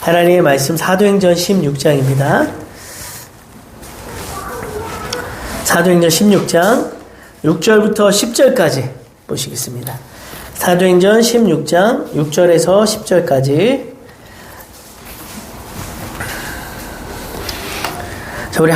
하나님의 말씀 사도행전 16장입니다. 사도행전 16장 6절부터 10절까지 보시겠습니다. 사도행전 16장 6절에서 10절까지. 자, 우리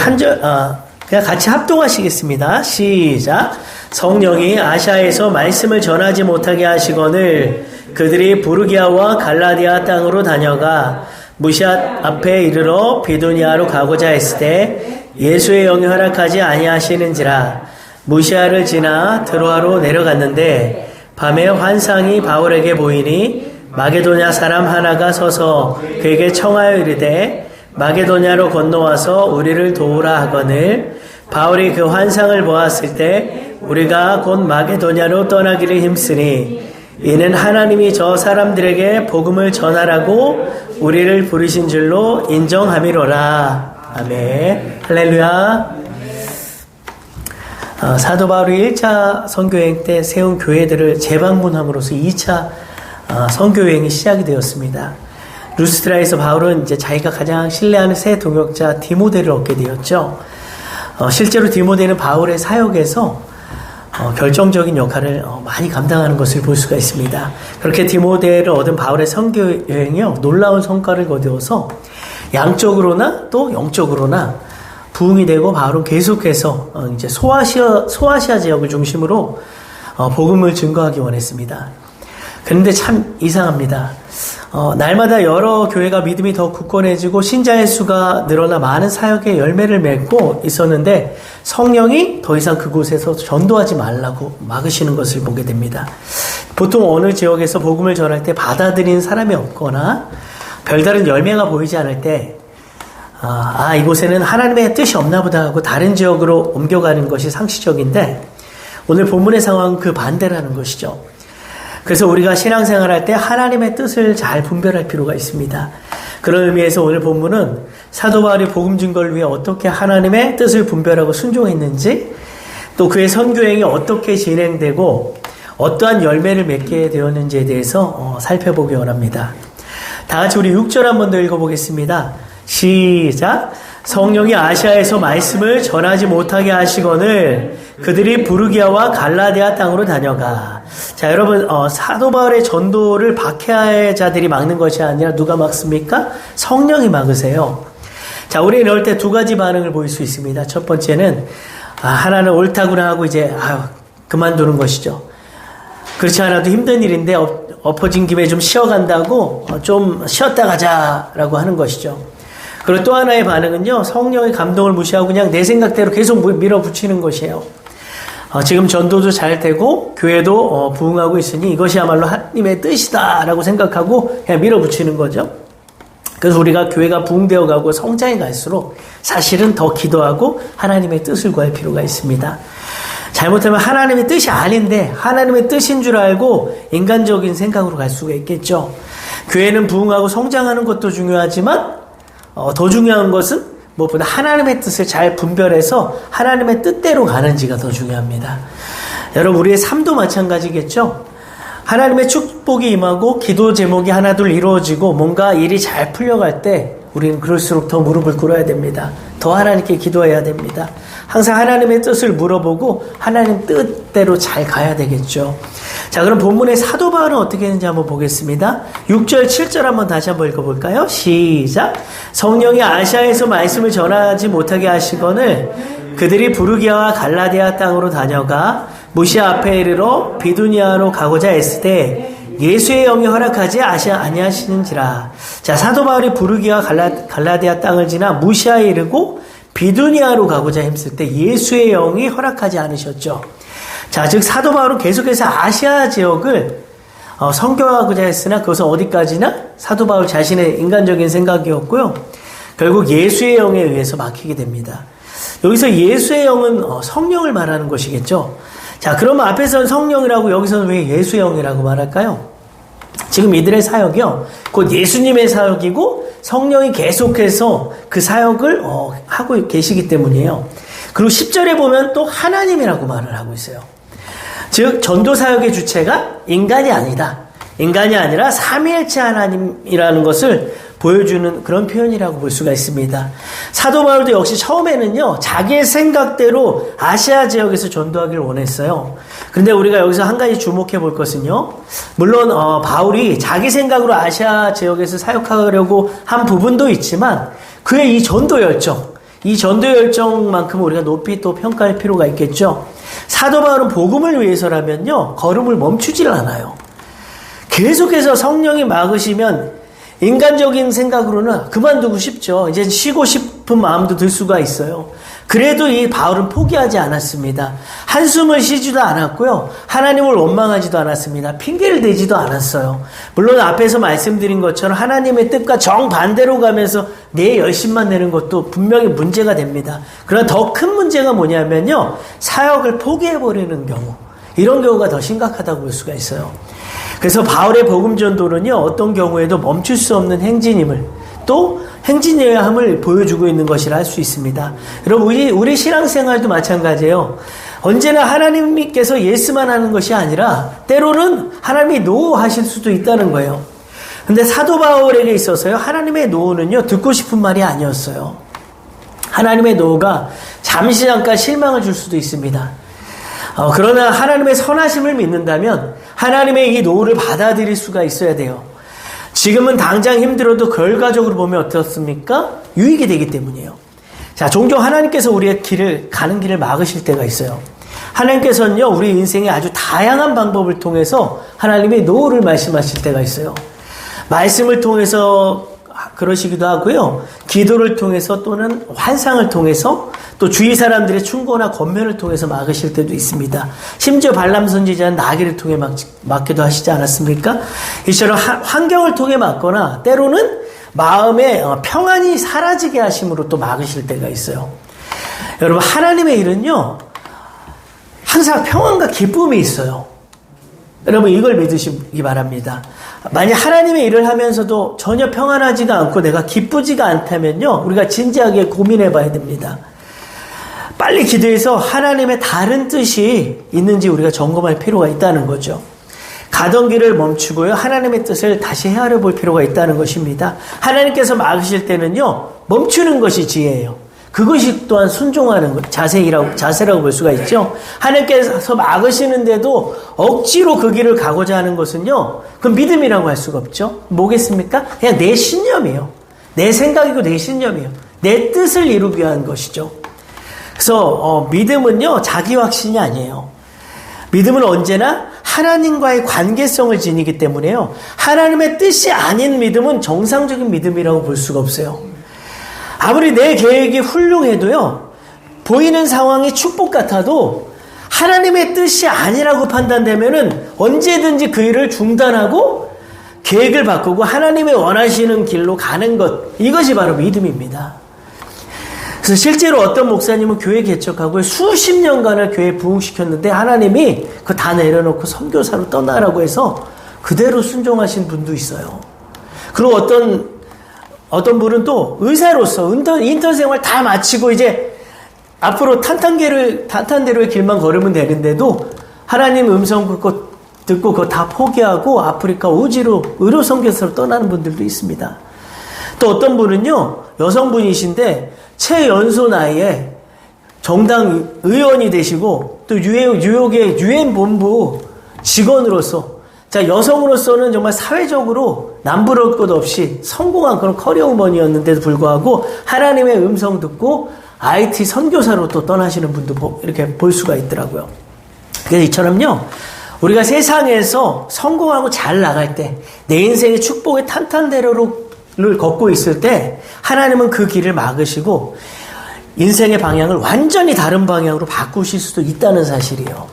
그냥 같이 합동하시겠습니다. 시작. 성령이 아시아에서 말씀을 전하지 못하게 하시거늘 그들이 부르기아와 갈라디아 땅으로 다녀가 무시아 앞에 이르러 비두니아로 가고자 했을 때 예수의 영이 허락하지 아니하시는지라. 무시아를 지나 드로아로 내려갔는데 밤에 환상이 바울에게 보이니 마게도냐 사람 하나가 서서 그에게 청하여 이르되 마게도냐로 건너와서 우리를 도우라 하거늘 바울이 그 환상을 보았을 때 우리가 곧 마게도냐로 떠나기를 힘쓰니 이는 하나님이 저 사람들에게 복음을 전하라고 우리를 부르신 줄로 인정함이로라. 아멘. 할렐루야. 사도 바울이 1차 선교여행 때 세운 교회들을 재방문함으로써 2차 선교여행이 시작이 되었습니다. 루스드라에서 바울은 이제 자기가 가장 신뢰하는 새 동역자 디모데를 얻게 되었죠. 실제로 디모데는 바울의 사역에서 결정적인 역할을 많이 감당하는 것을 볼 수가 있습니다. 그렇게 디모데를 얻은 바울의 선교여행이요, 놀라운 성과를 거두어서 양적으로나 또 영적으로나 부흥이 되고 바울은 계속해서 이제 소아시아 지역을 중심으로 복음을 증거하기 원했습니다. 그런데 참 이상합니다. 날마다 여러 교회가 믿음이 더 굳건해지고 신자의 수가 늘어나 많은 사역의 열매를 맺고 있었는데 성령이 더 이상 그곳에서 전도하지 말라고 막으시는 것을 보게 됩니다. 보통 어느 지역에서 복음을 전할 때 받아들이는 사람이 없거나 별다른 열매가 보이지 않을 때 이곳에는 하나님의 뜻이 없나 보다 하고 다른 지역으로 옮겨가는 것이 상식적인데 오늘 본문의 상황은 그 반대라는 것이죠. 그래서 우리가 신앙생활할 때 하나님의 뜻을 잘 분별할 필요가 있습니다. 그런 의미에서 오늘 본문은 사도 바울이 복음 증거를 위해 어떻게 하나님의 뜻을 분별하고 순종했는지, 또 그의 선교행이 어떻게 진행되고 어떠한 열매를 맺게 되었는지에 대해서 살펴보기 원합니다. 다 같이 우리 6절 한 번 더 읽어보겠습니다. 시작. 성령이 아시아에서 말씀을 전하지 못하게 하시거늘 그들이 부르기아와 갈라디아 땅으로 다녀가. 자, 여러분, 사도 바울의 전도를 박해자들이 막는 것이 아니라 누가 막습니까? 성령이 막으세요. 자, 우리는 이럴 때 두 가지 반응을 보일 수 있습니다. 첫 번째는 하나는 옳다구나 하고 이제 그만두는 것이죠. 그렇지 않아도 힘든 일인데 엎어진 김에 좀 쉬어간다고 좀 쉬었다 가자라고 하는 것이죠. 그리고 또 하나의 반응은요, 성령의 감동을 무시하고 그냥 내 생각대로 계속 밀어붙이는 것이에요. 지금 전도도 잘 되고 교회도 부흥하고 있으니 이것이야말로 하나님의 뜻이다라고 생각하고 그냥 밀어붙이는 거죠. 그래서 우리가 교회가 부흥되어 가고 성장해 갈수록 사실은 더 기도하고 하나님의 뜻을 구할 필요가 있습니다. 잘못하면 하나님의 뜻이 아닌데 하나님의 뜻인 줄 알고 인간적인 생각으로 갈 수가 있겠죠. 교회는 부흥하고 성장하는 것도 중요하지만 더 중요한 것은 무엇보다 하나님의 뜻을 잘 분별해서 하나님의 뜻대로 가는지가 더 중요합니다. 여러분, 우리의 삶도 마찬가지겠죠. 하나님의 축복이 임하고 기도 제목이 하나둘 이루어지고 뭔가 일이 잘 풀려갈 때 우리는 그럴수록 더 무릎을 꿇어야 됩니다. 더 하나님께 기도해야 됩니다. 항상 하나님의 뜻을 물어보고 하나님 뜻대로 잘 가야 되겠죠. 자, 그럼 본문의 사도 바울은 어떻게 했는지 한번 보겠습니다. 6절, 7절 한번 다시 한번 읽어볼까요? 시작. 성령이 아시아에서 말씀을 전하지 못하게 하시거늘 그들이 부르기아와 갈라디아 땅으로 다녀가 무시아 앞에 이르러 비두니아로 가고자 했을 때 예수의 영이 허락하지 아니하시는지라. 자, 사도 바울이 부르기아와 갈라디아 땅을 지나 무시아에 이르고 비두니아로 가고자 했을 때 예수의 영이 허락하지 않으셨죠. 자, 즉 사도 바울은 계속해서 아시아 지역을 선교하고자 했으나 그것은 어디까지나 사도 바울 자신의 인간적인 생각이었고요. 결국 예수의 영에 의해서 막히게 됩니다. 여기서 예수의 영은 성령을 말하는 것이겠죠. 자, 그러면 앞에서는 성령이라고 여기서는 왜 예수의 영이라고 말할까요? 지금 이들의 사역이요, 곧 예수님의 사역이고 성령이 계속해서 그 사역을 하고 계시기 때문이에요. 그리고 10절에 보면 또 하나님이라고 말을 하고 있어요. 즉 전도 사역의 주체가 인간이 아니다. 인간이 아니라 삼위일체 하나님이라는 것을 보여주는 그런 표현이라고 볼 수가 있습니다. 사도 바울도 역시 처음에는요, 자기의 생각대로 아시아 지역에서 전도하기를 원했어요. 그런데 우리가 여기서 한 가지 주목해 볼 것은요, 물론 바울이 자기 생각으로 아시아 지역에서 사역하려고 한 부분도 있지만 그의 이 전도 열정만큼 우리가 높이 또 평가할 필요가 있겠죠. 사도 바울은 복음을 위해서라면요, 걸음을 멈추질 않아요. 계속해서 성령이 막으시면 인간적인 생각으로는 그만두고 싶죠. 이제 쉬고 싶은 마음도 들 수가 있어요. 그래도 이 바울은 포기하지 않았습니다. 한숨을 쉬지도 않았고요. 하나님을 원망하지도 않았습니다. 핑계를 대지도 않았어요. 물론 앞에서 말씀드린 것처럼 하나님의 뜻과 정반대로 가면서 내 열심만 내는 것도 분명히 문제가 됩니다. 그러나 더 큰 문제가 뭐냐면요, 사역을 포기해버리는 경우, 이런 경우가 더 심각하다고 볼 수가 있어요. 그래서 바울의 복음 전도는요, 어떤 경우에도 멈출 수 없는 행진임을, 또 행진해야 함을 보여주고 있는 것이라 할 수 있습니다. 여러분, 우리 신앙생활도 마찬가지예요. 언제나 하나님께서 예스만 하는 것이 아니라 때로는 하나님이 노 하실 수도 있다는 거예요. 근데 사도 바울에게 있어서요, 하나님의 노는요, 듣고 싶은 말이 아니었어요. 하나님의 노가 잠시 잠깐 실망을 줄 수도 있습니다. 그러나 하나님의 선하심을 믿는다면 하나님의 이 노를 받아들일 수가 있어야 돼요. 지금은 당장 힘들어도 결과적으로 보면 어떻습니까? 유익이 되기 때문이에요. 자, 종종 하나님께서 우리의 가는 길을 막으실 때가 있어요. 하나님께서는요, 우리 인생의 아주 다양한 방법을 통해서 하나님의 노를 말씀하실 때가 있어요. 말씀을 통해서 그러시기도 하고요. 기도를 통해서 또는 환상을 통해서 또 주위 사람들의 충고나 권면을 통해서 막으실 때도 있습니다. 심지어 발람 선지자는 나귀를 통해 막기도 하시지 않았습니까? 이처럼 환경을 통해 막거나 때로는 마음에 평안이 사라지게 하심으로 또 막으실 때가 있어요. 여러분, 하나님의 일은요, 항상 평안과 기쁨이 있어요. 여러분, 이걸 믿으시기 바랍니다. 만약 하나님의 일을 하면서도 전혀 평안하지가 않고 내가 기쁘지가 않다면요, 우리가 진지하게 고민해 봐야 됩니다. 빨리 기도해서 하나님의 다른 뜻이 있는지 우리가 점검할 필요가 있다는 거죠. 가던 길을 멈추고요, 하나님의 뜻을 다시 헤아려 볼 필요가 있다는 것입니다. 하나님께서 막으실 때는요, 멈추는 것이 지혜예요. 그것이 또한 순종하는 것, 자세라고 볼 수가 있죠. 하나님께서 막으시는데도 억지로 그 길을 가고자 하는 것은요, 그건 믿음이라고 할 수가 없죠. 뭐겠습니까? 그냥 내 신념이에요. 내 생각이고 내 신념이에요. 내 뜻을 이루기 위한 것이죠. 그래서 믿음은요, 자기 확신이 아니에요. 믿음은 언제나 하나님과의 관계성을 지니기 때문에요, 하나님의 뜻이 아닌 믿음은 정상적인 믿음이라고 볼 수가 없어요. 아무리 내 계획이 훌륭해도요, 보이는 상황이 축복 같아도 하나님의 뜻이 아니라고 판단되면은 언제든지 그 일을 중단하고 계획을 바꾸고 하나님의 원하시는 길로 가는 것, 이것이 바로 믿음입니다. 그래서 실제로 어떤 목사님은 교회 개척하고 수십 년간을 교회에 부흥시켰는데 하나님이 그거 다 내려놓고 선교사로 떠나라고 해서 그대로 순종하신 분도 있어요. 그리고 어떤 분은 또 의사로서 인턴 생활 다 마치고 이제 앞으로 탄탄대로의 길만 걸으면 되는데도 하나님 음성 듣고 그거 다 포기하고 아프리카 오지로 의료 선교사로 떠나는 분들도 있습니다. 또 어떤 분은요, 여성분이신데 최연소 나이에 정당 의원이 되시고 또 뉴욕의 유엔 본부 직원으로서, 자, 여성으로서는 정말 사회적으로 남부러울 것 없이 성공한 그런 커리어우먼이었는데도 불구하고 하나님의 음성 듣고 IT 선교사로 또 떠나시는 분도 이렇게 볼 수가 있더라고요. 그래서 이처럼요, 우리가 세상에서 성공하고 잘 나갈 때, 내 인생의 축복의 탄탄대로를 걷고 있을 때 하나님은 그 길을 막으시고 인생의 방향을 완전히 다른 방향으로 바꾸실 수도 있다는 사실이에요.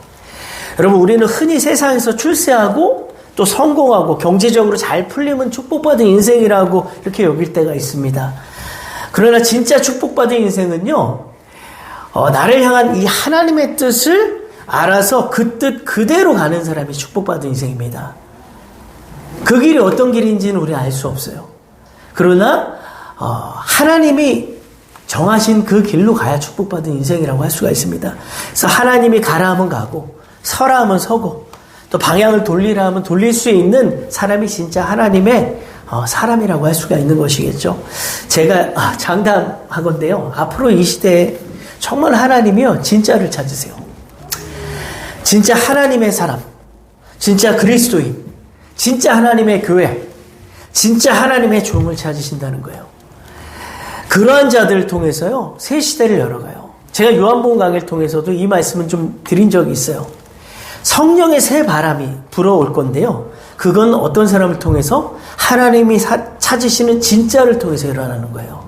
여러분, 우리는 흔히 세상에서 출세하고 또 성공하고 경제적으로 잘 풀리면 축복받은 인생이라고 이렇게 여길 때가 있습니다. 그러나 진짜 축복받은 인생은요, 나를 향한 이 하나님의 뜻을 알아서 그 뜻 그대로 가는 사람이 축복받은 인생입니다. 그 길이 어떤 길인지는 우리가 알 수 없어요. 그러나 하나님이 정하신 그 길로 가야 축복받은 인생이라고 할 수가 있습니다. 그래서 하나님이 가라 하면 가고 서라 하면 서고 또 방향을 돌리라 하면 돌릴 수 있는 사람이 진짜 하나님의 사람이라고 할 수가 있는 것이겠죠. 제가 장담하건대요. 앞으로 이 시대에 정말 하나님이요, 진짜를 찾으세요. 진짜 하나님의 사람, 진짜 그리스도인, 진짜 하나님의 교회, 진짜 하나님의 종을 찾으신다는 거예요. 그러한 자들을 통해서요, 새 시대를 열어가요. 제가 요한복음 강의를 통해서도 이 말씀은 좀 드린 적이 있어요. 성령의 새 바람이 불어올 건데요. 그건 어떤 사람을 통해서? 하나님이 찾으시는 진짜를 통해서 일어나는 거예요.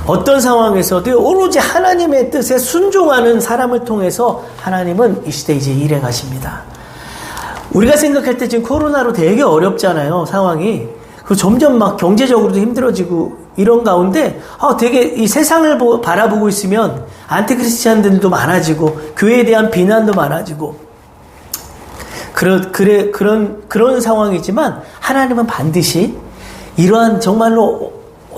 어떤 상황에서도 오로지 하나님의 뜻에 순종하는 사람을 통해서 하나님은 이 시대에 이제 일해 가십니다. 우리가 생각할 때 지금 코로나로 되게 어렵잖아요, 상황이. 점점 막 경제적으로도 힘들어지고 이런 가운데 되게 이 세상을 바라보고 있으면 안티크리스찬들도 많아지고 교회에 대한 비난도 많아지고 그런 상황이지만 하나님은 반드시 이러한 정말로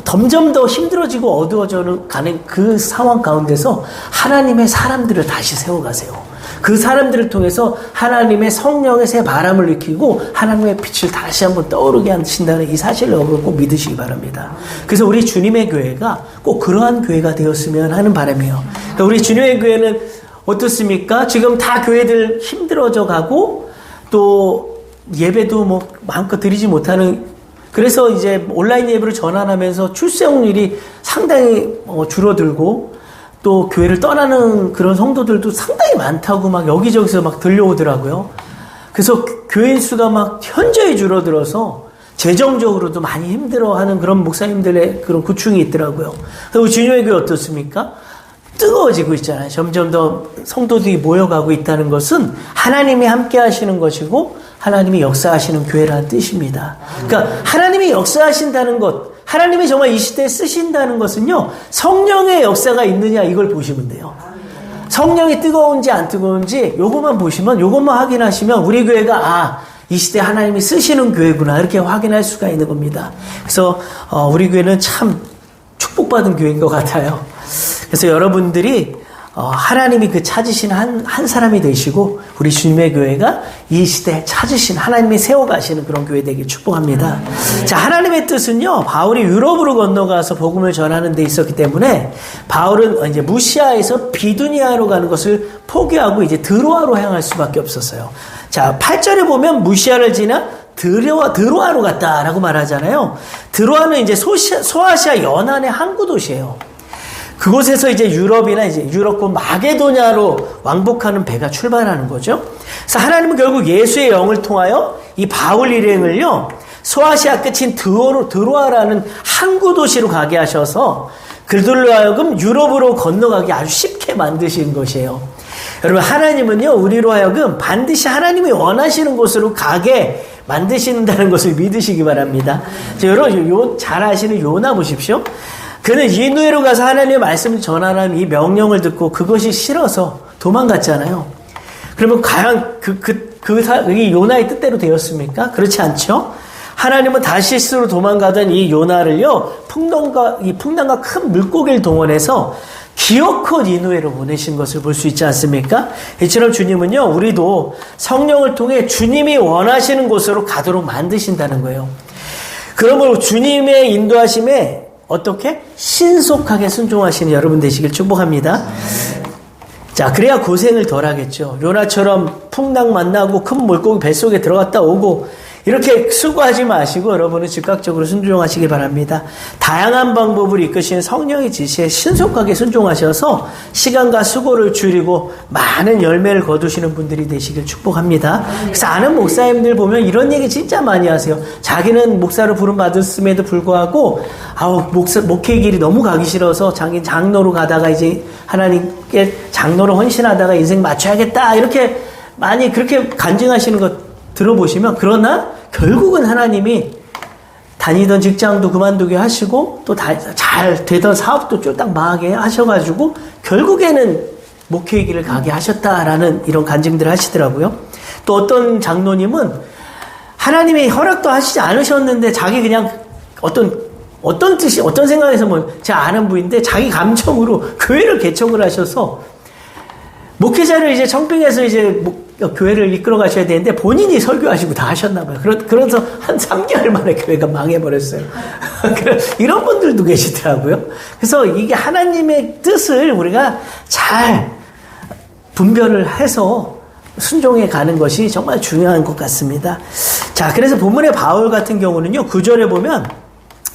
점점 더 힘들어지고 어두워져 가는 그 상황 가운데서 하나님의 사람들을 다시 세워가세요. 그 사람들을 통해서 하나님의 성령의 새 바람을 일으키고 하나님의 빛을 다시 한번 떠오르게 하신다는 이 사실을 여러분 꼭 믿으시기 바랍니다. 그래서 우리 주님의 교회가 꼭 그러한 교회가 되었으면 하는 바람이에요. 그러니까 우리 주님의 교회는 어떻습니까? 지금 다 교회들 힘들어져 가고 또 예배도 뭐 마음껏 드리지 못하는, 그래서 이제 온라인 예배를 전환하면서 출석률이 상당히 줄어들고 또 교회를 떠나는 그런 성도들도 상당히 많다고 막 여기저기서 막 들려오더라고요. 그래서 교인 수가 막 현저히 줄어들어서 재정적으로도 많이 힘들어하는 그런 목사님들의 그런 고충이 있더라고요. 그리고 주님의 교회 어떻습니까? 뜨거워지고 있잖아요. 점점 더 성도들이 모여가고 있다는 것은 하나님이 함께 하시는 것이고 하나님이 역사하시는 교회라는 뜻입니다. 그러니까 하나님이 역사하신다는 것, 하나님이 정말 이 시대에 쓰신다는 것은요, 성령의 역사가 있느냐 이걸 보시면 돼요. 성령이 뜨거운지 안 뜨거운지 요것만 보시면, 요것만 확인하시면 우리 교회가 이 시대에 하나님이 쓰시는 교회구나 이렇게 확인할 수가 있는 겁니다. 그래서 우리 교회는 참 축복받은 교회인 것 같아요. 그래서 여러분들이 하나님이 그 찾으신 한 사람이 되시고 우리 주님의 교회가 이 시대에 찾으신 하나님이 세워가시는 그런 교회 되길 축복합니다. 자, 하나님의 뜻은요, 바울이 유럽으로 건너가서 복음을 전하는 데 있었기 때문에 바울은 이제 무시아에서 비두니아로 가는 것을 포기하고 이제 드로아로 향할 수밖에 없었어요. 자, 8절에 보면 무시아를 지나 드로아로 갔다라고 말하잖아요. 드로아는 이제 소아시아 연안의 항구 도시예요. 그곳에서 이제 유럽이나 이제 유럽권 마게도냐로 왕복하는 배가 출발하는 거죠. 그래서 하나님은 결국 예수의 영을 통하여 이 바울 일행을요, 소아시아 끝인 드로아라는 항구 도시로 가게 하셔서 그들로 하여금 유럽으로 건너가기 아주 쉽게 만드신 것이에요. 여러분, 하나님은요, 우리로 하여금 반드시 하나님이 원하시는 곳으로 가게 만드신다는 것을 믿으시기 바랍니다. 여러분, 잘 아시는 요나 보십시오. 그는 니느웨로 가서 하나님의 말씀을 전하라는 이 명령을 듣고 그것이 싫어서 도망갔잖아요. 그러면 과연 이 요나의 뜻대로 되었습니까? 그렇지 않죠? 하나님은 다시스로 도망가던 이 요나를요, 풍랑과 큰 물고기를 동원해서 기어코 니느웨로 보내신 것을 볼 수 있지 않습니까? 이처럼 주님은요, 우리도 성령을 통해 주님이 원하시는 곳으로 가도록 만드신다는 거예요. 그러므로 주님의 인도하심에 어떻게? 신속하게 순종하시는 여러분 되시길 축복합니다. 자, 그래야 고생을 덜 하겠죠. 요나처럼 풍랑 만나고 큰 물고기 뱃속에 들어갔다 오고 이렇게 수고하지 마시고 여러분은 즉각적으로 순종하시기 바랍니다. 다양한 방법을 이끄시는 성령의 지시에 신속하게 순종하셔서 시간과 수고를 줄이고 많은 열매를 거두시는 분들이 되시길 축복합니다. 그래서 아는 목사님들 보면 이런 얘기 진짜 많이 하세요. 자기는 목사로 부름받았음에도 불구하고 목회 길이 너무 가기 싫어서 자기 장로로 가다가 이제 하나님께 장로로 헌신하다가 인생 맞춰야겠다 이렇게 많이 그렇게 간증하시는 것 들어보시면, 그러나 결국은 하나님이 다니던 직장도 그만두게 하시고 또 잘 되던 사업도 쫄딱 망하게 하셔가지고 결국에는 목회의 길을 가게 하셨다라는 이런 간증들을 하시더라고요. 또 어떤 장로님은 하나님이 허락도 하시지 않으셨는데 자기 그냥 어떤 생각에서 제가 아는 분인데 자기 감정으로 교회를 개척을 하셔서 목회자를 이제 청빙해서 이제 교회를 이끌어 가셔야 되는데 본인이 설교하시고 다 하셨나 봐요. 그래서 한 3개월 만에 교회가 망해버렸어요. 이런 분들도 계시더라고요. 그래서 이게 하나님의 뜻을 우리가 잘 분별을 해서 순종해 가는 것이 정말 중요한 것 같습니다. 자, 그래서 본문의 바울 같은 경우는요, 9절에 보면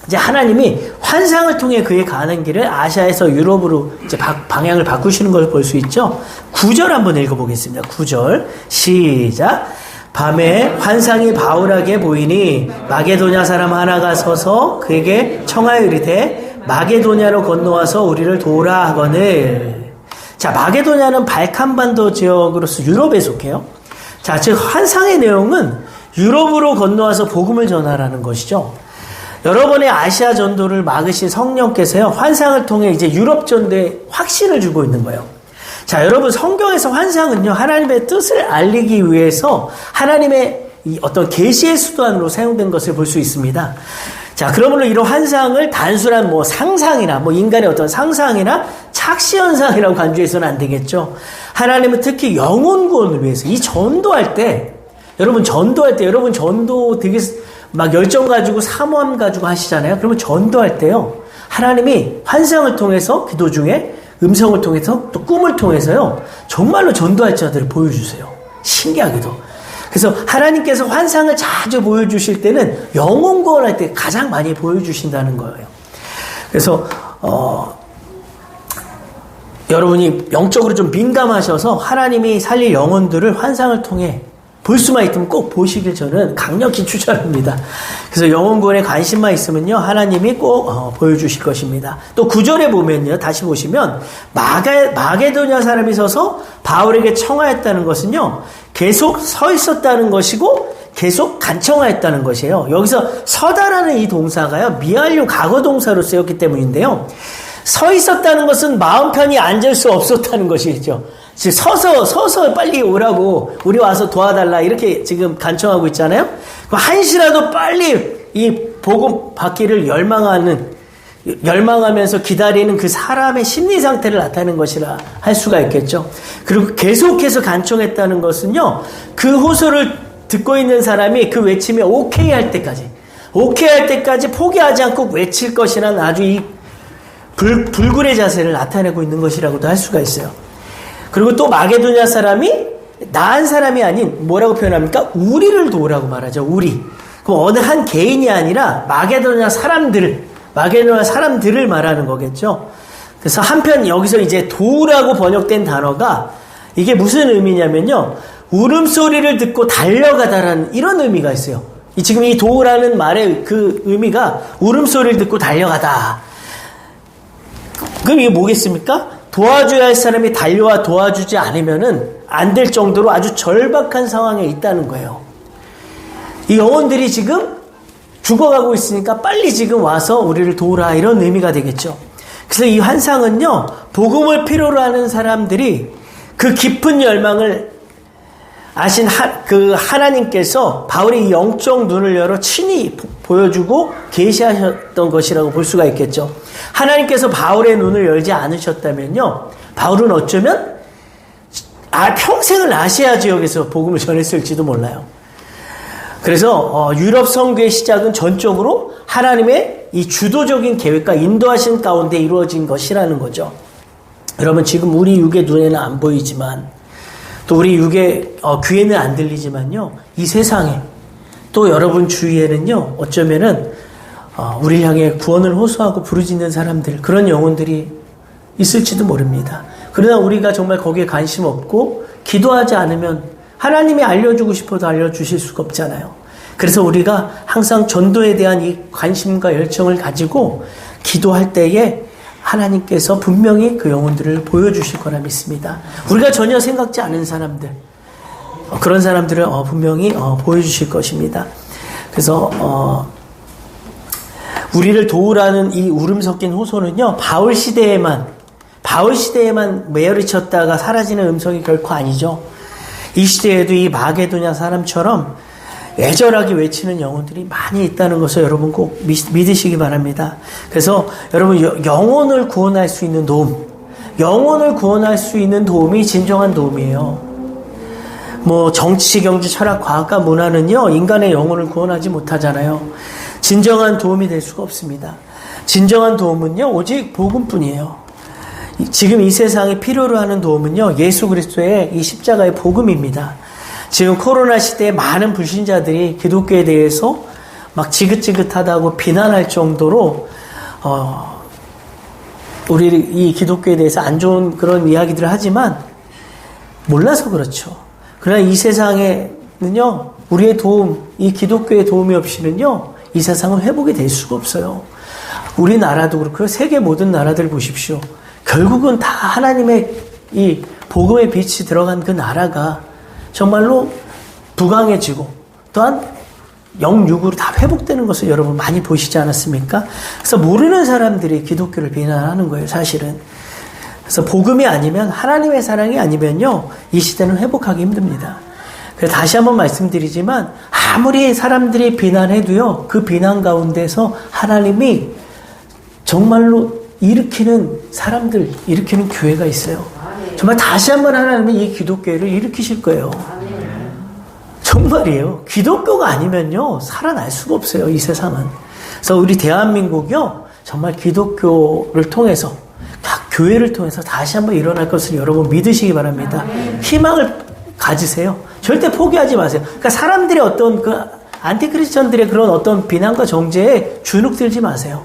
이제 하나님이 환상을 통해 그의 가는 길을 아시아에서 유럽으로 이제 방향을 바꾸시는 걸 볼 수 있죠. 9절 한번 읽어보겠습니다. 9절 시작. 밤에 환상이 바울에게 보이니 마게도냐 사람 하나가 서서 그에게 청하여 이르되 마게도냐로 건너와서 우리를 도우라 하거늘. 자, 마게도냐는 발칸반도 지역으로서 유럽에 속해요. 자, 즉 환상의 내용은 유럽으로 건너와서 복음을 전하라는 것이죠. 여러 번의 아시아 전도를 막으신 성령께서요, 환상을 통해 이제 유럽 전도에 확신을 주고 있는 거예요. 자, 여러분, 성경에서 환상은요, 하나님의 뜻을 알리기 위해서 하나님의 이 어떤 계시의 수단으로 사용된 것을 볼 수 있습니다. 자, 그러므로 이런 환상을 단순한 상상이나 인간의 어떤 상상이나 착시현상이라고 간주해서는 안 되겠죠. 하나님은 특히 영혼 구원을 위해서 이 전도할 때, 여러분 전도 되게 막 열정 가지고 사모함 가지고 하시잖아요. 그러면 전도할 때요, 하나님이 환상을 통해서 기도 중에 음성을 통해서 또 꿈을 통해서요, 정말로 전도할 자들을 보여주세요. 신기하게도. 그래서 하나님께서 환상을 자주 보여주실 때는 영혼 구원할 때 가장 많이 보여주신다는 거예요. 그래서 여러분이 영적으로 좀 민감하셔서 하나님이 살릴 영혼들을 환상을 통해 볼 수만 있으면 꼭 보시길 저는 강력히 추천합니다. 그래서 영혼 구원에 관심만 있으면요, 하나님이 꼭 보여주실 것입니다. 또 9절에 보면요, 다시 보시면 마게도냐 사람이 서서 바울에게 청하였다는 것은요, 계속 서 있었다는 것이고 계속 간청하였다는 것이에요. 여기서 서다라는 이 동사가요, 미완료 과거 동사로 쓰였기 때문인데요, 서 있었다는 것은 마음 편히 앉을 수 없었다는 것이죠. 서서 빨리 오라고, 우리 와서 도와달라, 이렇게 지금 간청하고 있잖아요. 한시라도 빨리 이 복음 받기를 열망하면서 기다리는 그 사람의 심리 상태를 나타내는 것이라 할 수가 있겠죠. 그리고 계속해서 간청했다는 것은요, 그 호소를 듣고 있는 사람이 그 외침에 오케이 할 때까지 포기하지 않고 외칠 것이라는 아주 이 불굴의 자세를 나타내고 있는 것이라고도 할 수가 있어요. 그리고 또 마게도냐 사람이 나한 사람이 아닌 뭐라고 표현합니까? 우리를 도우라고 말하죠. 우리. 그럼 어느 한 개인이 아니라 마게도냐 사람들을 말하는 거겠죠. 그래서 한편 여기서 이제 도우라고 번역된 단어가 이게 무슨 의미냐면요, 울음소리를 듣고 달려가다라는 이런 의미가 있어요. 지금 이 도우라는 말의 그 의미가 울음소리를 듣고 달려가다. 그럼 이게 뭐겠습니까? 도와줘야 할 사람이 달려와 도와주지 않으면은 안 될 정도로 아주 절박한 상황에 있다는 거예요. 이 영혼들이 지금 죽어가고 있으니까 빨리 지금 와서 우리를 도우라, 이런 의미가 되겠죠. 그래서 이 환상은요, 복음을 필요로 하는 사람들이 그 깊은 열망을 아신 그 하나님께서 바울이 영적 눈을 열어 친히 보여주고 계시하셨던 것이라고 볼 수가 있겠죠. 하나님께서 바울의 눈을 열지 않으셨다면요, 바울은 어쩌면 평생을 아시아 지역에서 복음을 전했을지도 몰라요. 그래서 유럽 선교의 시작은 전적으로 하나님의 이 주도적인 계획과 인도하신 가운데 이루어진 것이라는 거죠. 여러분, 지금 우리 육의 눈에는 안 보이지만, 또 우리 육의 귀에는 안 들리지만요, 이 세상에 또 여러분 주위에는요, 어쩌면은 우리를 향해 구원을 호소하고 부르짖는 사람들, 그런 영혼들이 있을지도 모릅니다. 그러나 우리가 정말 거기에 관심 없고 기도하지 않으면 하나님이 알려주고 싶어도 알려주실 수가 없잖아요. 그래서 우리가 항상 전도에 대한 이 관심과 열정을 가지고 기도할 때에 하나님께서 분명히 그 영혼들을 보여주실 거라 믿습니다. 우리가 전혀 생각지 않은 사람들, 그런 사람들을 분명히 보여주실 것입니다. 그래서 우리를 도우라는 이 울음 섞인 호소는요, 바울 시대에만 메어리쳤다가 사라지는 음성이 결코 아니죠. 이 시대에도 이 마게도냐 사람처럼 애절하게 외치는 영혼들이 많이 있다는 것을 여러분 꼭 믿으시기 바랍니다. 그래서 여러분, 영혼을 구원할 수 있는 도움이 진정한 도움이에요. 뭐 정치, 경제, 철학, 과학과 문화는요 인간의 영혼을 구원하지 못하잖아요. 진정한 도움이 될 수가 없습니다. 진정한 도움은요 오직 복음뿐이에요. 지금 이 세상에 필요로 하는 도움은요 예수 그리스도의 이 십자가의 복음입니다. 지금 코로나 시대에 많은 불신자들이 기독교에 대해서 막 지긋지긋하다고 비난할 정도로 우리 이 기독교에 대해서 안 좋은 그런 이야기들을 하지만 몰라서 그렇죠. 그러나 이 세상에는요 우리의 도움, 이 기독교의 도움이 없이는요 이 세상은 회복이 될 수가 없어요. 우리나라도 그렇고요. 세계 모든 나라들 보십시오. 결국은 다 하나님의 이 복음의 빛이 들어간 그 나라가 정말로 부강해지고 또한 영육으로 다 회복되는 것을 여러분 많이 보시지 않았습니까? 그래서 모르는 사람들이 기독교를 비난하는 거예요, 사실은. 그래서 복음이 아니면, 하나님의 사랑이 아니면요, 이 시대는 회복하기 힘듭니다. 그래서 다시 한번 말씀드리지만, 아무리 사람들이 비난해도요, 그 비난 가운데서 하나님이 정말로 일으키는 사람들, 일으키는 교회가 있어요. 정말 다시 한번 하나님은 이 기독교를 일으키실 거예요. 정말이에요. 기독교가 아니면요 살아날 수가 없어요, 이 세상은. 그래서 우리 대한민국이요 정말 기독교를 통해서, 각 교회를 통해서 다시 한번 일어날 것을 여러분 믿으시기 바랍니다. 희망을 가지세요. 절대 포기하지 마세요. 그러니까 사람들의 어떤 그 안티크리스천들의 그런 어떤 비난과 정죄에 주눅들지 마세요.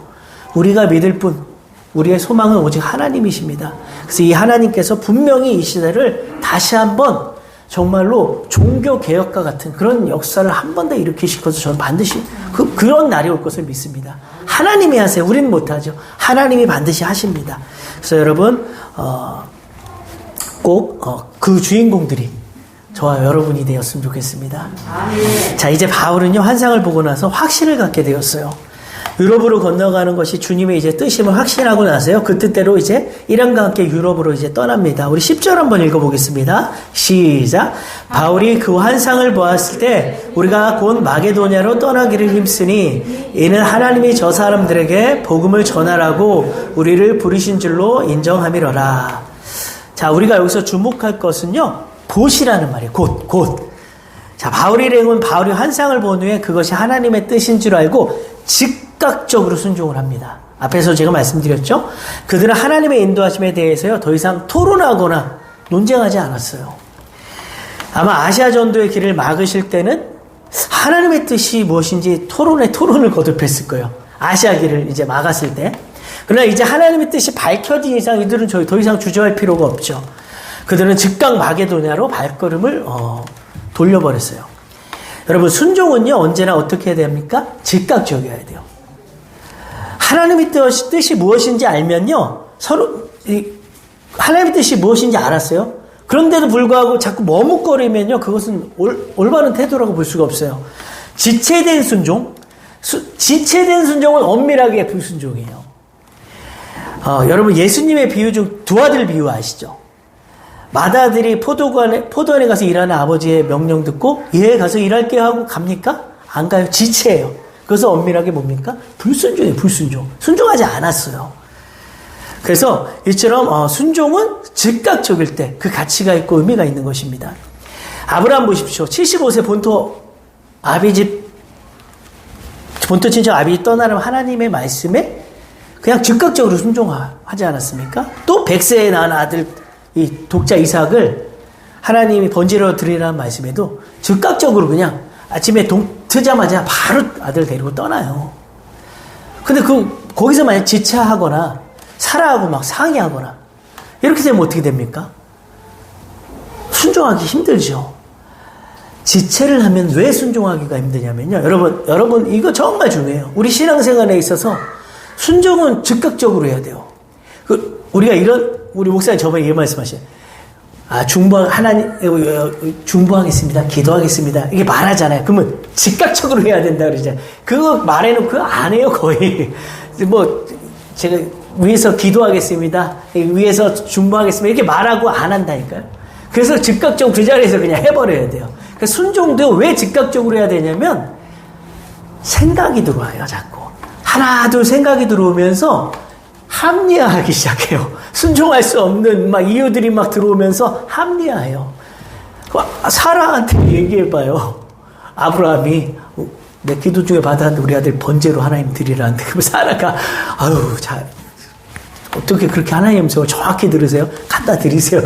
우리가 믿을 뿐, 우리의 소망은 오직 하나님이십니다. 그래서 이 하나님께서 분명히 이 시대를 다시 한번 정말로 종교개혁과 같은 그런 역사를 한 번 더 일으키실 것을 저는 반드시 그런 날이 올 것을 믿습니다. 하나님이 하세요. 우리는 못하죠. 하나님이 반드시 하십니다. 그래서 여러분 꼭 그 주인공들이 저와 여러분이 되었으면 좋겠습니다. 자, 이제 바울은요 환상을 보고 나서 확신을 갖게 되었어요. 유럽으로 건너가는 것이 주님의 이제 뜻임을 확신하고 나서요. 그 뜻대로 이제 이란과 함께 유럽으로 이제 떠납니다. 우리 10절 한번 읽어보겠습니다. 시작. 바울이 그 환상을 보았을 때 우리가 곧 마게도냐로 떠나기를 힘쓰니 이는 하나님이 저 사람들에게 복음을 전하라고 우리를 부르신 줄로 인정함이러라. 자, 우리가 여기서 주목할 것은요. 곧이라는 말이에요. 곧. 자, 바울이 환상을 본 후에 그것이 하나님의 뜻인 줄 알고 즉각적으로 순종을 합니다. 앞에서 제가 말씀드렸죠. 그들은 하나님의 인도하심에 대해서요 더 이상 토론하거나 논쟁하지 않았어요. 아마 아시아 전도의 길을 막으실 때는 하나님의 뜻이 무엇인지 토론을 거듭했을 거예요. 아시아 길을 이제 막았을 때. 그러나 이제 하나님의 뜻이 밝혀진 이상 이들은 더 이상 주저할 필요가 없죠. 그들은 즉각 마게도냐로 발걸음을 돌려버렸어요. 여러분, 순종은요 언제나 어떻게 해야 됩니까? 즉각적이어야 돼요. 하나님의 뜻이 무엇인지 알면요 서로 하나님의 뜻이 무엇인지 알았어요. 그런데도 불구하고 자꾸 머뭇거리면요 그것은 올바른 태도라고 볼 수가 없어요. 지체된 순종은 엄밀하게 불순종이에요. 여러분, 예수님의 비유 중 두 아들 비유 아시죠? 맏아들이 포도원에 가서 일하는 아버지의 명령 듣고 예 가서 일할게 하고 갑니까? 안 가요. 지체예요. 그래서 엄밀하게 뭡니까? 불순종이에요. 불순종. 순종하지 않았어요. 그래서 이처럼 순종은 즉각적일 때 그 가치가 있고 의미가 있는 것입니다. 아브라함 보십시오. 75세 본토 친척 아비집 떠나는 하나님의 말씀에 그냥 즉각적으로 순종하지 않았습니까? 또 100세에 낳은 아들 이 독자 이삭을 하나님이 번제로 드리라는 말씀에도 즉각적으로 그냥 아침에 트자마자 바로 아들 데리고 떠나요. 근데 거기서 만약 지체하거나 사라하고 막 상의하거나 이렇게 되면 어떻게 됩니까? 순종하기 힘들죠. 지체를 하면 왜 순종하기가 힘드냐면요. 여러분 이거 정말 중요해요. 우리 신앙생활에 있어서 순종은 즉각적으로 해야 돼요. 우리 목사님 저번에 이 말씀하셔요. 중보하겠습니다. 기도하겠습니다. 이게 말하잖아요. 그러면 즉각적으로 해야 된다 그러잖아요. 그거 말해놓고 안 해요, 거의. 제가 위에서 기도하겠습니다. 위에서 중보하겠습니다. 이렇게 말하고 안 한다니까요. 그래서 즉각적으로 그 자리에서 그냥 해버려야 돼요. 그러니까 순종도 왜 즉각적으로 해야 되냐면 생각이 들어와요, 자꾸. 하나, 둘 생각이 들어오면서 합리화하기 시작해요. 순종할 수 없는 이유들이 들어오면서 합리화해요. 사라한테 얘기해봐요. 아브라함이 내 기도 중에 받았는데 우리 아들 번제로 하나님 드리라는데, 그럼 사라가 아유 자 어떻게 그렇게 하나님의 음성을 정확히 들으세요? 갖다 드리세요.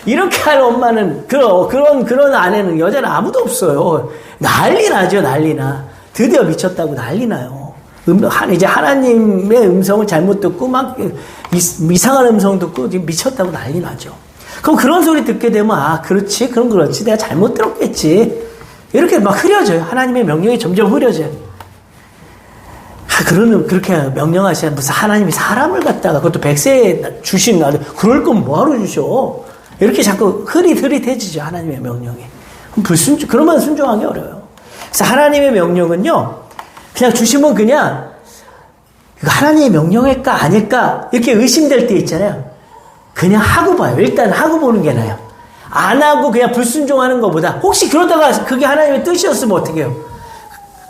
이렇게 하는 엄마는, 그런 아내는, 여자는 아무도 없어요. 난리 나죠, 난리 나. 드디어 미쳤다고 난리 나요. 이제 하나님의 음성을 잘못 듣고 막 이상한 음성 듣고 미쳤다고 난리 나죠. 그럼 그런 소리 듣게 되면, 아, 그렇지, 그럼 그렇지. 내가 잘못 들었겠지. 이렇게 막 흐려져요. 하나님의 명령이 점점 흐려져요. 그러면 그렇게 명령하시는, 무슨 하나님이 사람을 갖다가 그것도 100세에 주신 아들, 그럴 거면 뭐하러 주셔? 이렇게 자꾸 흐릿흐릿해지죠, 하나님의 명령이. 그러면 순종하기 어려워요. 그래서 하나님의 명령은요, 그냥 주시면 그냥 하나님의 명령일까 아닐까 이렇게 의심될 때 있잖아요. 그냥 하고 봐요. 일단 하고 보는 게 나아요. 안 하고 그냥 불순종하는 것보다, 혹시 그러다가 그게 하나님의 뜻이었으면 어떻게 해요?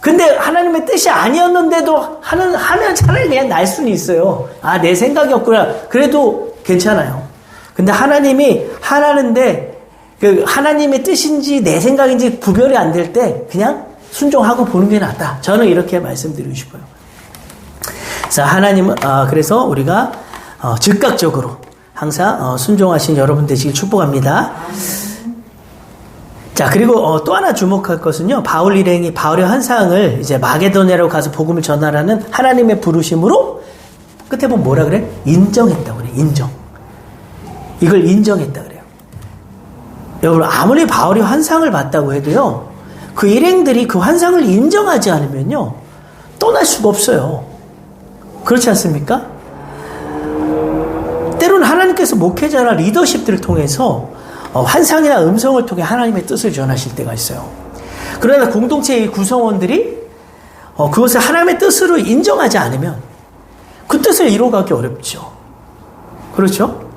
근데 하나님의 뜻이 아니었는데도 하면 차라리 그냥 날 수는 있어요. 아, 내 생각이었구나. 그래도 괜찮아요. 근데 하나님이 하라는데, 하나님의 뜻인지 내 생각인지 구별이 안 될 때 그냥 순종하고 보는 게 낫다. 저는 이렇게 말씀드리고 싶어요. 자, 하나님은, 그래서 우리가 즉각적으로 항상 순종하신 여러분 되시길 축복합니다. 자, 그리고 또 하나 주목할 것은요, 바울 일행이 바울의 환상을 이제 마게도냐로 가서 복음을 전하라는 하나님의 부르심으로 끝에 보면 뭐라 그래? 인정했다고 그래. 인정. 이걸 인정했다 그래요. 여러분, 아무리 바울이 환상을 봤다고 해도요, 그 일행들이 그 환상을 인정하지 않으면요, 떠날 수가 없어요. 그렇지 않습니까? 때로는 하나님께서 목회자나 리더십들을 통해서 환상이나 음성을 통해 하나님의 뜻을 전하실 때가 있어요. 그러나 공동체의 구성원들이 그것을 하나님의 뜻으로 인정하지 않으면 그 뜻을 이루어가기 어렵죠. 그렇죠?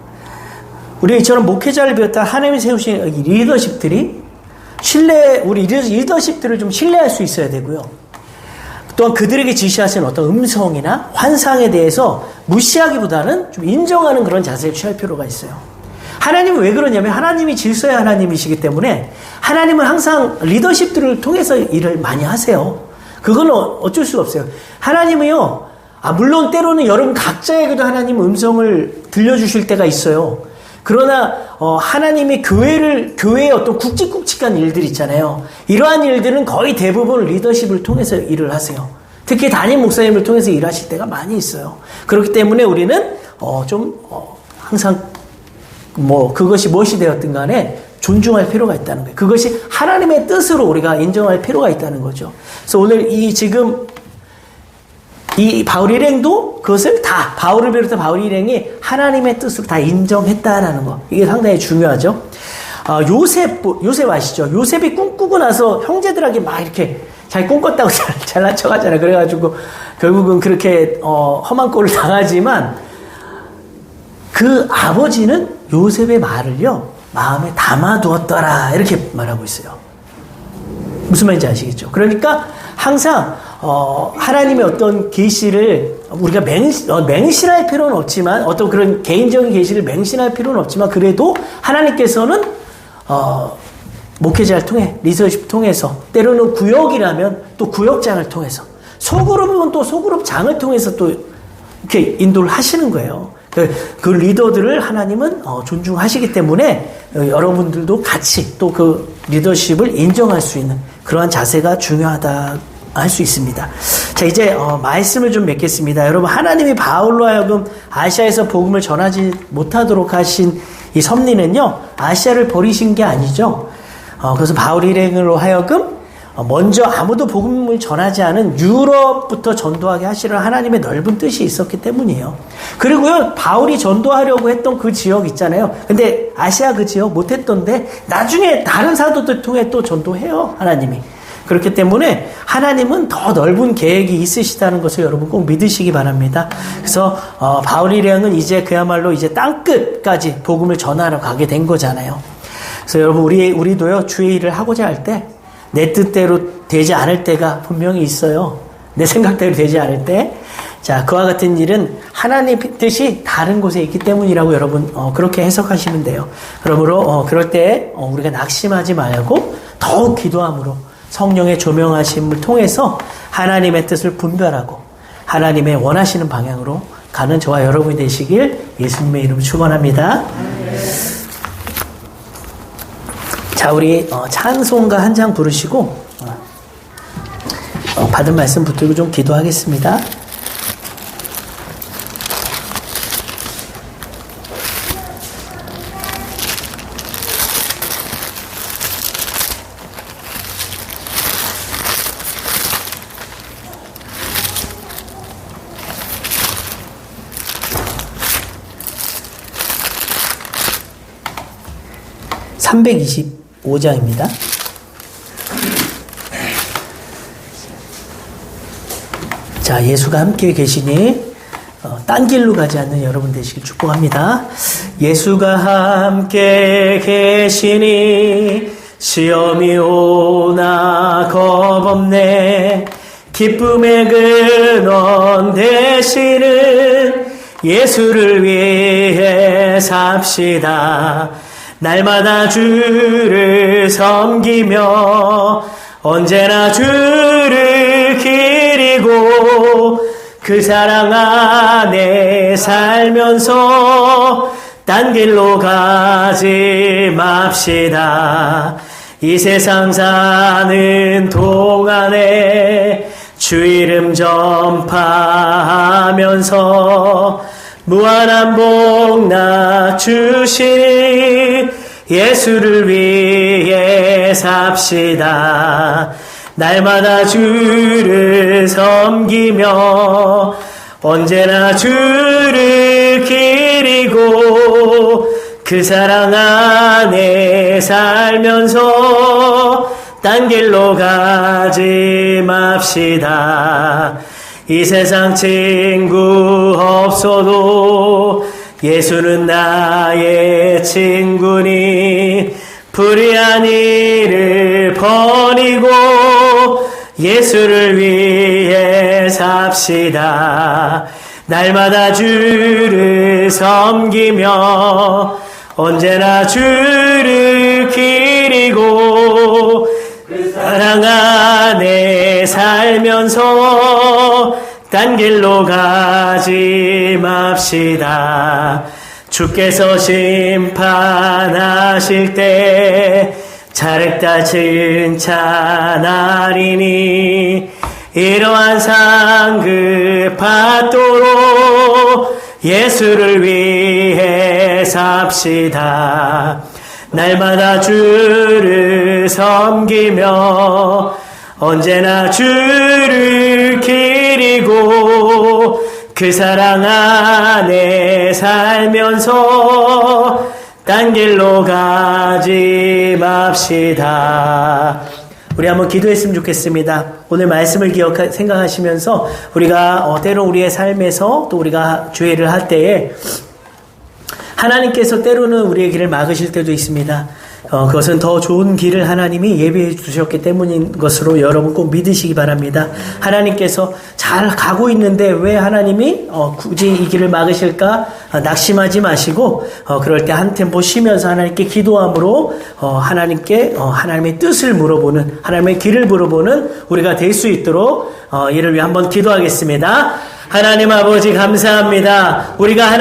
우리 이처럼 목회자를 비롯한 하나님이 세우신 리더십들이 우리 리더십들을 좀 신뢰할 수 있어야 되고요. 또한 그들에게 지시하신 어떤 음성이나 환상에 대해서 무시하기보다는 좀 인정하는 그런 자세를 취할 필요가 있어요. 하나님은 왜 그러냐면 하나님이 질서의 하나님이시기 때문에 하나님은 항상 리더십들을 통해서 일을 많이 하세요. 그건 어쩔 수가 없어요. 하나님은요, 물론 때로는 여러분 각자에게도 하나님 음성을 들려주실 때가 있어요. 그러나 하나님이 교회의 어떤 굵직굵직한 일들 있잖아요. 이러한 일들은 거의 대부분 리더십을 통해서 일을 하세요. 특히 담임 목사님을 통해서 일하실 때가 많이 있어요. 그렇기 때문에 우리는 항상 그것이 무엇이 되었든 간에 존중할 필요가 있다는 거예요. 그것이 하나님의 뜻으로 우리가 인정할 필요가 있다는 거죠. 그래서 오늘 지금 이 바울 일행도 그것을 다, 바울을 비롯한 바울 일행이 하나님의 뜻으로 다 인정했다라는 거. 이게 상당히 중요하죠. 요셉 아시죠? 요셉이 꿈꾸고 나서 형제들에게 막 이렇게 자기 꿈꿨다고 잘난 척 하잖아요. 그래가지고 결국은 그렇게 험한 꼴을 당하지만 그 아버지는 요셉의 말을요, 마음에 담아두었더라. 이렇게 말하고 있어요. 무슨 말인지 아시겠죠? 그러니까 항상 하나님의 어떤 계시를 우리가 맹신할 필요는 없지만, 어떤 그런 개인적인 계시를 맹신할 필요는 없지만, 그래도 하나님께서는 목회자를 통해, 리더십 통해서, 때로는 구역이라면 또 구역장을 통해서, 소그룹은 또 소그룹장을 통해서 또 이렇게 인도를 하시는 거예요. 그 리더들을 하나님은 존중하시기 때문에 여러분들도 같이 또 그 리더십을 인정할 수 있는 그러한 자세가 중요하다 할 수 있습니다. 자, 이제 말씀을 좀 맺겠습니다. 여러분, 하나님이 바울로 하여금 아시아에서 복음을 전하지 못하도록 하신 이 섭리는요, 아시아를 버리신 게 아니죠. 그래서 바울 일행으로 하여금 먼저 아무도 복음을 전하지 않은 유럽부터 전도하게 하시는 하나님의 넓은 뜻이 있었기 때문이에요. 그리고요, 바울이 전도하려고 했던 그 지역 있잖아요. 근데 아시아 그 지역 못했던데 나중에 다른 사도들 통해 또 전도해요, 하나님이. 그렇기 때문에 하나님은 더 넓은 계획이 있으시다는 것을 여러분 꼭 믿으시기 바랍니다. 그래서 바울 일행은 이제 그야말로 이제 땅끝까지 복음을 전하러 가게 된 거잖아요. 그래서 여러분, 우리도요, 주의 일을 하고자 할 때 내 뜻대로 되지 않을 때가 분명히 있어요. 내 생각대로 되지 않을 때. 자, 그와 같은 일은 하나님 뜻이 다른 곳에 있기 때문이라고 여러분 그렇게 해석하시면 돼요. 그러므로 그럴 때 우리가 낙심하지 말고 더욱 기도함으로 성령의 조명하심을 통해서 하나님의 뜻을 분별하고 하나님의 원하시는 방향으로 가는 저와 여러분이 되시길 예수님의 이름으로 축원합니다. 자, 우리 찬송가 한 장 부르시고 받은 말씀 붙들고 좀 기도하겠습니다. (325장입니다) 자, 예수가 함께 계시니 딴 길로 가지 않는 여러분 되시길 축복합니다. 예수가 함께 계시니 시험이 오나 겁없네. 기쁨의 근원 되시는 예수를 위해 삽시다. 날마다 주를 섬기며 언제나 주를 기리고 그 사랑 안에 살면서 딴 길로 가지 맙시다. 이 세상 사는 동안에 주 이름 전파하면서 무한한 복락 주시니 예수를 위해 삽시다. 날마다 주를 섬기며 언제나 주를 기리고 그 사랑 안에 살면서 딴 길로 가지 맙시다. 이 세상 친구 없어도 예수는 나의 친구니 불의한 일을 버리고 예수를 위해 삽시다. 날마다 주를 섬기며 언제나 주를 기리고 그 사랑 안에 살면서 딴 길로 가지 맙시다. 주께서 심판하실 때 자력다 칭찬하리니 이러한 상급받도록 예수를 위해 삽시다. 날마다 주를 섬기며 언제나 주를 기리고 그 사랑 안에 살면서 딴 길로 가지 맙시다. 우리 한번 기도했으면 좋겠습니다. 오늘 말씀을 생각하시면서 우리가 때로 우리의 삶에서 또 우리가 죄를 할 때에 하나님께서 때로는 우리의 길을 막으실 때도 있습니다. 그것은 더 좋은 길을 하나님이 예비해 주셨기 때문인 것으로 여러분 꼭 믿으시기 바랍니다. 하나님께서 잘 가고 있는데 왜 하나님이 굳이 이 길을 막으실까? 낙심하지 마시고 그럴 때 한 템포 쉬면서 하나님께 기도함으로 하나님께 하나님의 뜻을 물어보는, 하나님의 길을 물어보는 우리가 될 수 있도록 이를 위해 한번 기도하겠습니다. 하나님 아버지 감사합니다. 우리가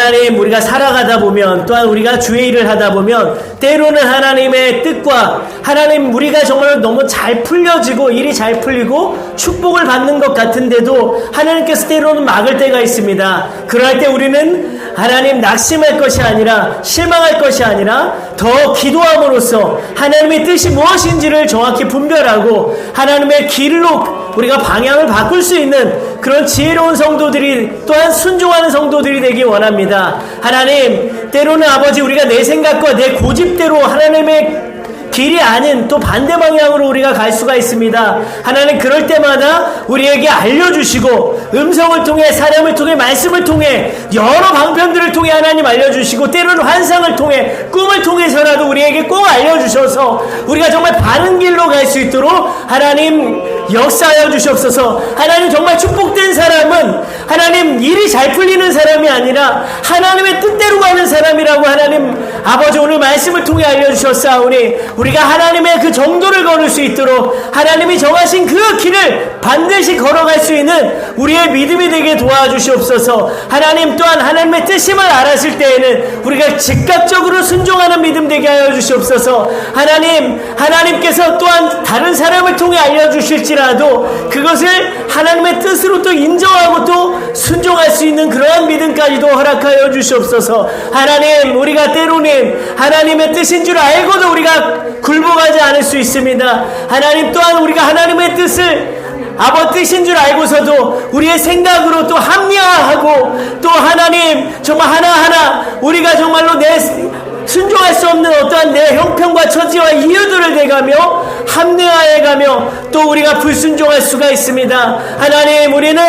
살아가다 보면, 또한 우리가 주의 일을 하다 보면 때로는 하나님의 뜻과 하나님 우리가 정말 너무 잘 풀려지고 일이 잘 풀리고 축복을 받는 것 같은데도 하나님께서 때로는 막을 때가 있습니다. 그럴 때 우리는 하나님 낙심할 것이 아니라 실망할 것이 아니라 더 기도함으로써 하나님의 뜻이 무엇인지를 정확히 분별하고 하나님의 길로 우리가 방향을 바꿀 수 있는 그런 지혜로운 성도들이, 또한 순종하는 성도들이 되기 원합니다. 하나님, 때로는 아버지 우리가 내 생각과 내 고집대로 하나님의 길이 아닌 또 반대 방향으로 우리가 갈 수가 있습니다. 하나님 그럴 때마다 우리에게 알려주시고 음성을 통해 사람을 통해 말씀을 통해 여러 방편들을 통해 하나님 알려주시고 때로는 환상을 통해 꿈을 통해서라도 우리에게 꼭 알려주셔서 우리가 정말 바른 길로 갈 수 있도록 하나님 역사하여 주시옵소서. 하나님 정말 축복된 사람은 하나님 일이 잘 풀리는 사람이 아니라 하나님의 뜻대로 가는 사람이라고 하나님 아버지 오늘 말씀을 통해 알려주셨사오니 우리가 하나님의 그 정도를 걸을 수 있도록 하나님이 정하신 그 길을 반드시 걸어갈 수 있는 우리의 믿음이 되게 도와주시옵소서. 하나님 또한 하나님의 뜻임을 알았을 때에는 우리가 즉각적으로 순종하는 믿음 되게 하여 주시옵소서. 하나님께서 또한 다른 사람을 통해 알려주실지라도 그것을 하나님의 뜻으로 또 인정하고 또 순종할 수 있는 그러한 믿음까지도 허락하여 주시옵소서. 하나님 우리가 때로는 하나님의 뜻인 줄 알고도 우리가 굴복하지 않을 수 있습니다. 하나님 또한 우리가 하나님의 뜻을 아버지 뜻인 줄 알고서도 우리의 생각으로 또 합리화하고 또 하나님 정말 하나하나 우리가 정말로 순종할 수 없는 어떠한 내 형편과 처지와 이유들을 대가며 합리화해가며 또 우리가 불순종할 수가 있습니다. 하나님 우리는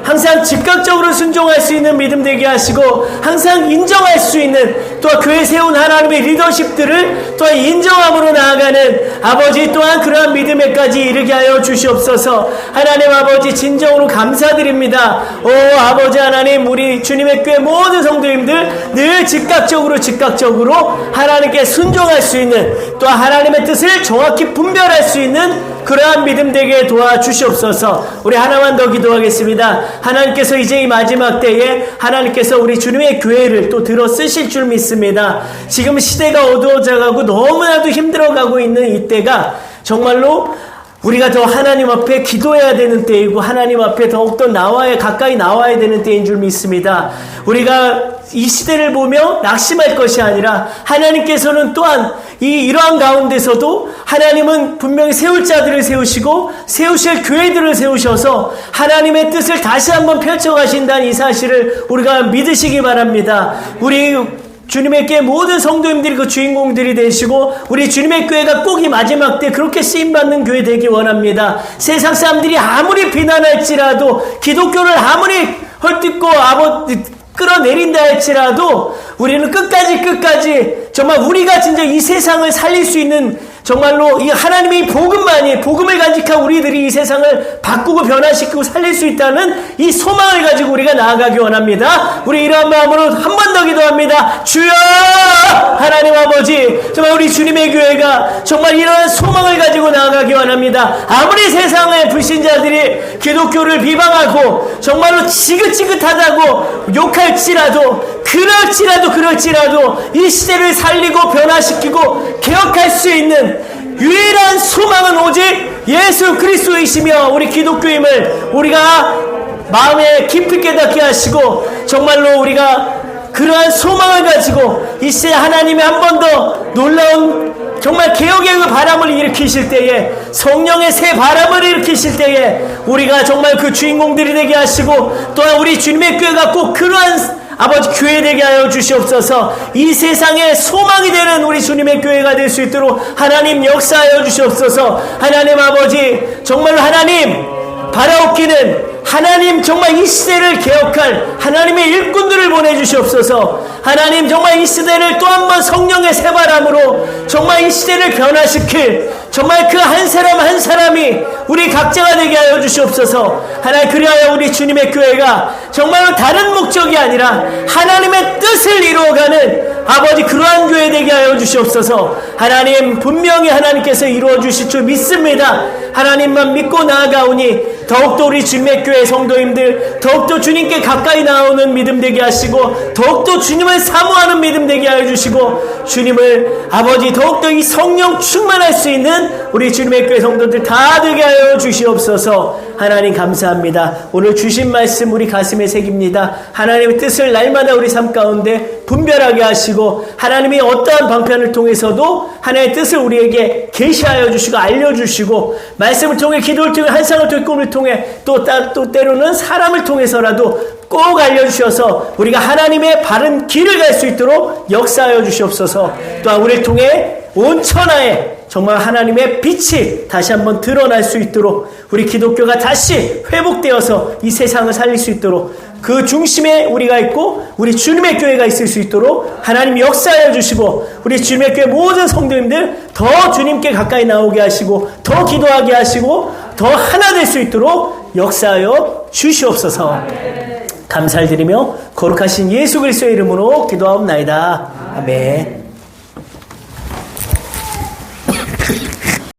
항상 즉각적으로 순종할 수 있는 믿음 되게 하시고 항상 인정할 수 있는 또 교회 세운 하나님의 리더십들을 또한 인정함으로 나아가는 아버지 또한 그러한 믿음에까지 이르게 하여 주시옵소서. 하나님 아버지 진정으로 감사드립니다. 오 아버지 하나님 우리 주님의 교회 모든 성도님들 늘 즉각적으로 하나님께 순종할 수 있는 또 하나님의 뜻을 정확히 분별할 수 있는 그러한 믿음 되게 도와주시옵소서. 우리 하나만 더 기도하겠습니다. 하나님께서 이제 이 마지막 때에 하나님께서 우리 주님의 교회를 또 들어 쓰실 줄 믿습니다. 지금 시대가 어두워져가고 너무나도 힘들어가고 있는 이때가 정말로 우리가 더 하나님 앞에 기도해야 되는 때이고 하나님 앞에 더욱더 가까이 나와야 되는 때인 줄 믿습니다. 우리가 이 시대를 보며 낙심할 것이 아니라 하나님께서는 또한 이러한 가운데서도 하나님은 분명히 세울 자들을 세우시고 세우실 교회들을 세우셔서 하나님의 뜻을 다시 한번 펼쳐가신다는 이 사실을 우리가 믿으시기 바랍니다. 우리 주님의 교회 모든 성도님들이 그 주인공들이 되시고 우리 주님의 교회가 꼭 이 마지막 때 그렇게 쓰임받는 교회 되기 원합니다. 세상 사람들이 아무리 비난할지라도 기독교를 아무리 헐뜯고 끌어내린다 할지라도 우리는 끝까지 정말 우리가 진짜 이 세상을 살릴 수 있는 정말로 이 하나님의 복음을 간직한 우리들이 이 세상을 바꾸고 변화시키고 살릴 수 있다는 이 소망을 가지고 우리가 나아가기 원합니다. 우리 이러한 마음으로 한 번 더 기도합니다. 주여 하나님 아버지 정말 우리 주님의 교회가 정말 이러한 소망을 가지고 나아가기 원합니다. 아무리 세상의 불신자들이 기독교를 비방하고 정말로 지긋지긋하다고 욕할지라도 그럴지라도 이 시대를 살리고 변화시키고 개혁할 수 있는 유일한 소망은 오직 예수 그리스도이시며 우리 기독교임을 우리가 마음에 깊이 깨닫게 하시고 정말로 우리가 그러한 소망을 가지고 이 시대에 하나님이 한 번 더 놀라운 정말 개혁의 그 바람을 일으키실 때에 성령의 새 바람을 일으키실 때에 우리가 정말 그 주인공들이 되게 하시고 또한 우리 주님의 교회가 꼭 그러한 아버지 교회 되게 하여 주시옵소서. 이 세상에 소망이 되는 우리 주님의 교회가 될 수 있도록 하나님 역사하여 주시옵소서. 하나님 아버지 정말로 하나님 바라옵기는 하나님 정말 이 시대를 개혁할 하나님의 일꾼들을 보내주시옵소서. 하나님 정말 이 시대를 또 한 번 성령의 새바람으로 정말 이 시대를 변화시킬 정말 그 한 사람 한 사람이 우리 각자가 되게 하여 주시옵소서. 하나님 그리하여 우리 주님의 교회가 정말로 다른 목적이 아니라 하나님의 뜻을 이루어가는 아버지 그러한 교회 되게 하여 주시옵소서. 하나님 분명히 하나님께서 이루어 주실 줄 믿습니다. 하나님만 믿고 나아가오니 더욱더 우리 주님의 교회 성도님들 더욱더 주님께 가까이 나오는 믿음 되게 하시고 더욱더 주님을 사모하는 믿음 되게 하여 주시고 주님을 아버지 더욱더 이 성령 충만할 수 있는 우리 주님의 교회 성도들 다 되게 하여 주시옵소서. 하나님 감사합니다. 오늘 주신 말씀 우리 가슴에 새깁니다. 하나님의 뜻을 날마다 우리 삶 가운데 분별하게 하시고 하나님이 어떠한 방편을 통해서도 하나님의 뜻을 우리에게 계시하여 주시고 알려주시고 말씀을 통해 기도를 통해 환상을 통해 꿈을 통해 또 때로는 사람을 통해서라도 꼭 알려주셔서 우리가 하나님의 바른 길을 갈 수 있도록 역사하여 주시옵소서. 또한 우리를 통해 온 천하에 정말 하나님의 빛이 다시 한번 드러날 수 있도록 우리 기독교가 다시 회복되어서 이 세상을 살릴 수 있도록 그 중심에 우리가 있고 우리 주님의 교회가 있을 수 있도록 하나님 역사하여 주시고 우리 주님의 교회 모든 성도님들 더 주님께 가까이 나오게 하시고 더 기도하게 하시고 더 하나 될 수 있도록 역사하여 주시옵소서. 감사를 드리며 거룩하신 예수 그리스도의 이름으로 기도하옵나이다. 아멘.